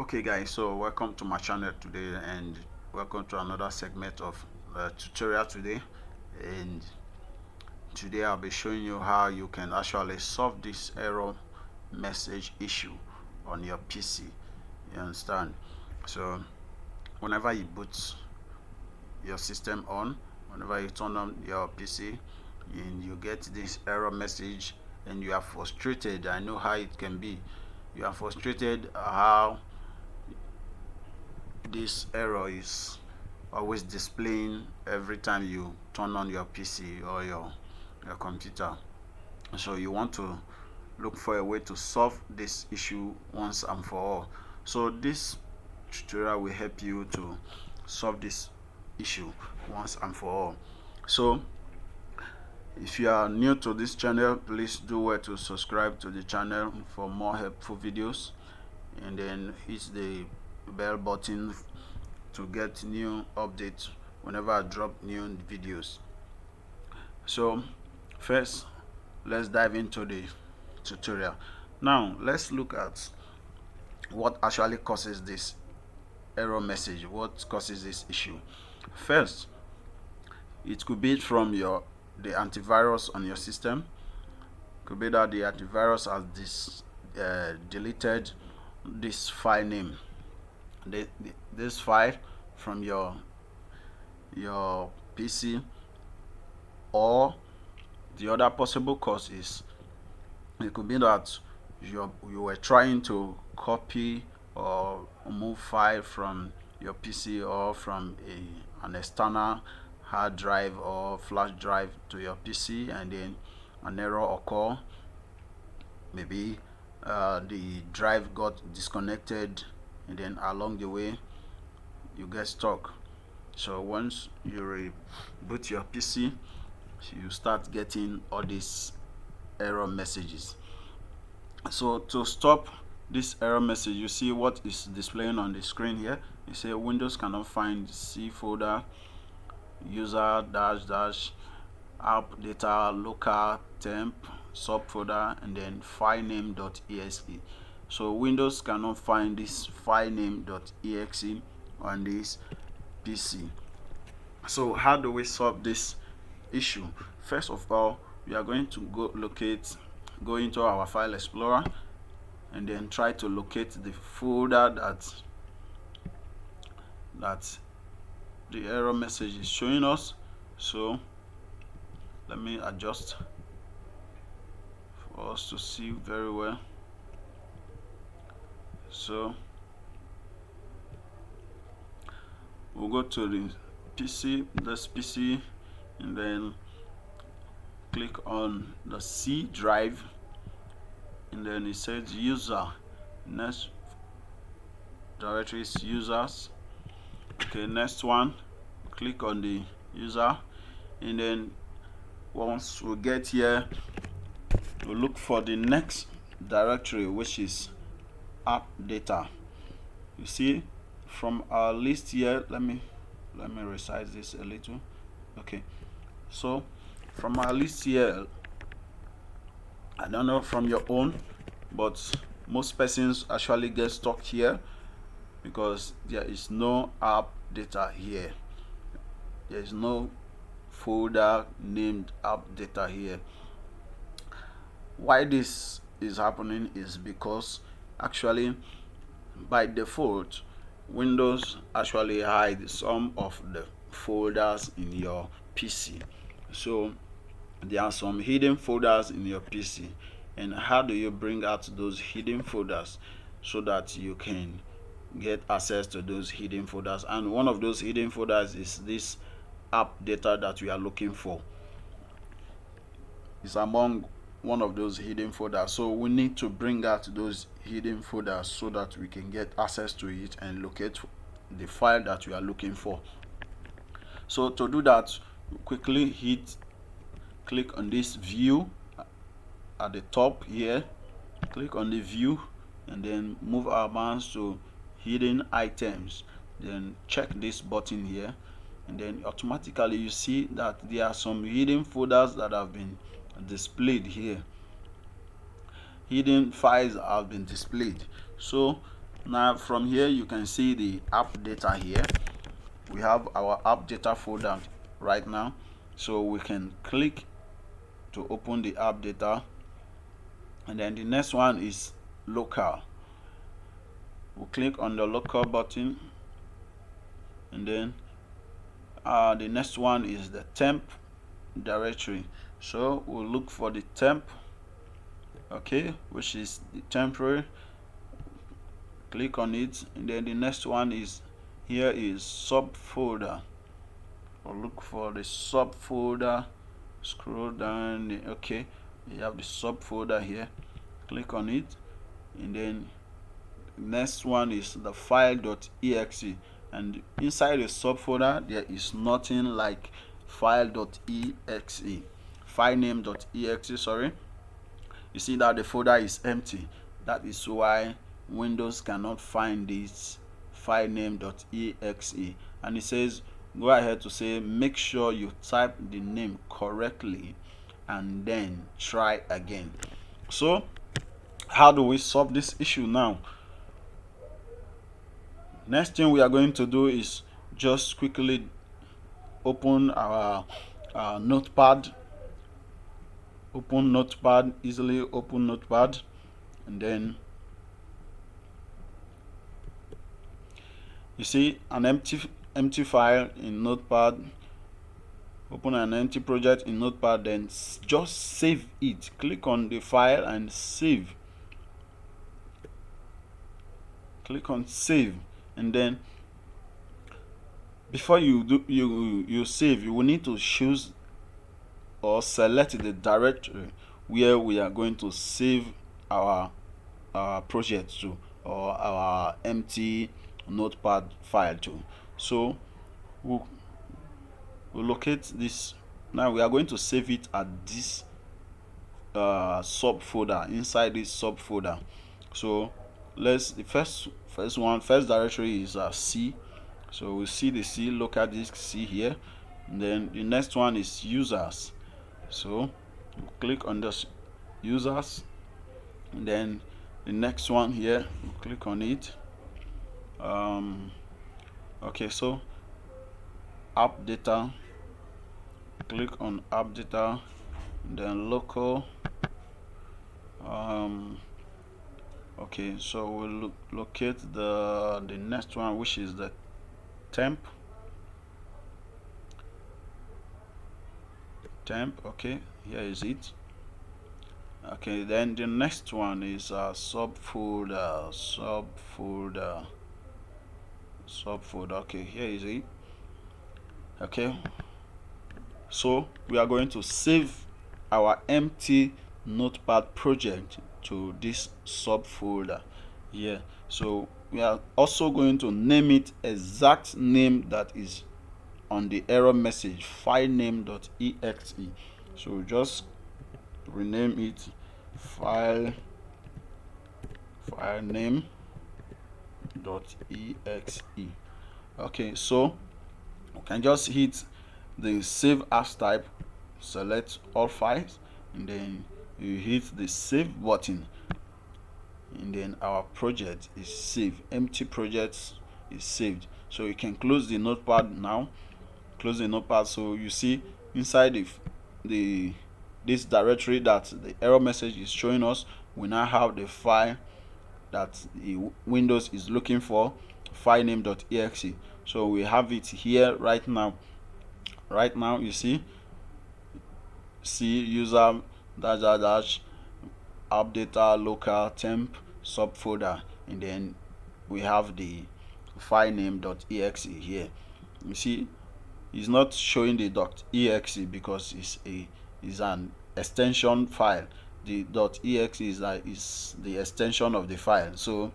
Okay guys, so welcome to my channel today, and welcome to another segment of tutorial today. And today I'll be showing you how you can actually solve this error message issue on your PC. You understand? So whenever you boot your system on, whenever you turn on your PC and you get this error message and you are frustrated, I know how it can be. You are frustrated how this error is always displaying every time you turn on your PC or your computer. So you want to look for a way to solve this issue once and for all. So this tutorial will help you to solve this issue once and for all. So if you are new to this channel, please do well to subscribe to the channel for more helpful videos, and then hit the bell button to get new updates whenever I drop new videos. So first, let's dive into the tutorial. Now let's look at what actually causes this error message, what causes this issue. First, it could be from the antivirus on your system. Could be that the antivirus has deleted this file name, this file from your PC. Or the other possible cause is it could be that you were trying to copy or move file from your PC or from an external hard drive or flash drive to your PC, and then an error occur. Maybe the drive got disconnected, and then along the way you get stuck. So once you reboot your PC, you start getting all these error messages. So to stop this error message, you see what is displaying on the screen here. You say Windows cannot find C folder, user dash dash AppData Local Temp subfolder, and then filename.exe. So Windows cannot find this filename.exe on this PC. So how do we solve this issue? First of all, we are going to go into our file explorer, and then try to locate the folder that the error message is showing us. So let me adjust for us to see very well. So we'll go to the this PC, and then click on the C drive, and then it says user. Next directory is users. Okay, next one, click on the user, and then once we get here, we'll look for the next directory, which is AppData. You see from our list here, let me resize this a little. Okay, so from our list here, I don't know from your own, but most persons actually get stuck here because there is no AppData here. There is no folder named AppData here. Why this is happening is because actually by default Windows actually hides some of the folders in your PC. So there are some hidden folders in your PC, and how do you bring out those hidden folders so that you can get access to those hidden folders? And one of those hidden folders is this AppData that we are looking for. It's among one of those hidden folders, so we need to bring out those hidden folders so that we can get access to it and locate the file that we are looking for. So to do that, quickly click on this view at the top here, click on the view, and then move our mouse to hidden items, then check this button here, and then automatically you see that there are some hidden folders that have been displayed here. Hidden files have been displayed. So Now from here you can see the app data here. We have our app data folder right now, so we can click to open the app data, and then the next one is local. We'll click on the local button, and then the next one is the temp directory. So we'll look for the temp, okay, which is the temporary. Click on it, and then the next one is here is subfolder. We'll look for the subfolder. Scroll down, okay, you have the subfolder here. Click on it, and then next one is the file.exe, and inside the subfolder there is nothing like file.exe, filename.exe, sorry. You see that the folder is empty. That is why Windows cannot find this filename.exe, and it says go ahead to say make sure you type the name correctly and then try again. So how do we solve this issue now? Next thing we are going to do is just quickly open our notepad. Open notepad, easily open notepad, and then you see an empty file in notepad. Open an empty project in notepad, then just save it. Click on the file and save. Click on save, and then before you save, you will need to choose or select the directory where we are going to save our project to, or our empty notepad file to. So we'll locate this. Now we are going to save it at this subfolder, inside this subfolder. So the first directory is C. So we see the C, local disk C here, and then the next one is users. So click on this users, and then the next one here, click on it. Okay, so app data, click on app data, then local. Okay, so we'll locate the next one, which is the temp. Okay, here is it. Okay, then the next one is subfolder. Okay, here is it. Okay, so we are going to save our empty notepad project to this subfolder here. So we are also going to name it exact name that is on the error message, filename.exe. So just rename it filename.exe. Okay, so we can just hit the save as type, select all files, and then you hit the save button, and then our project is saved. Empty project is saved. So you can close the notepad now. Close the notepad. So you see inside this directory that the error message is showing us, we now have the file that the Windows is looking for, filename.exe. So we have it here right now. Right now, you see user dash AppData Local Temp subfolder, and then we have the filename.exe here. You see, it's not showing the .exe because it's an extension file. The .exe is the extension of the file. So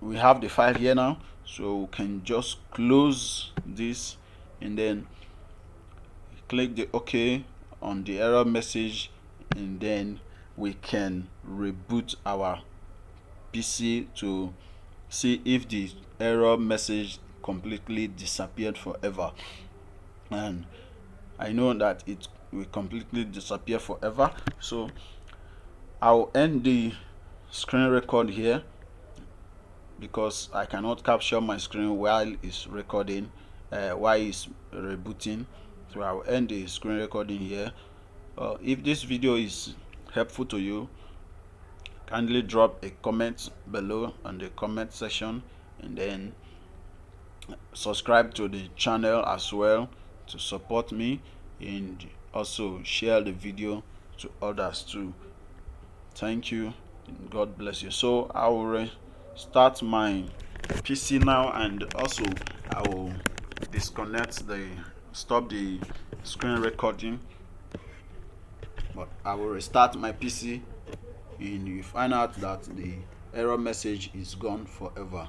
we have the file here now, so we can just close this, and then click the OK on the error message, and then we can reboot our PC to see if the error message completely disappeared forever. And I know that it will completely disappear forever. So I'll end the screen record here. because I cannot capture my screen while it's recording, while it's rebooting. So I'll end the screen recording here. If this video is helpful to you, kindly drop a comment below on the comment section, and then subscribe to the channel as well to support me, and also share the video to others too. Thank you, and God bless you. So I will start my PC now, and also I will stop the screen recording, but I will restart my PC, and you find out that the error message is gone forever.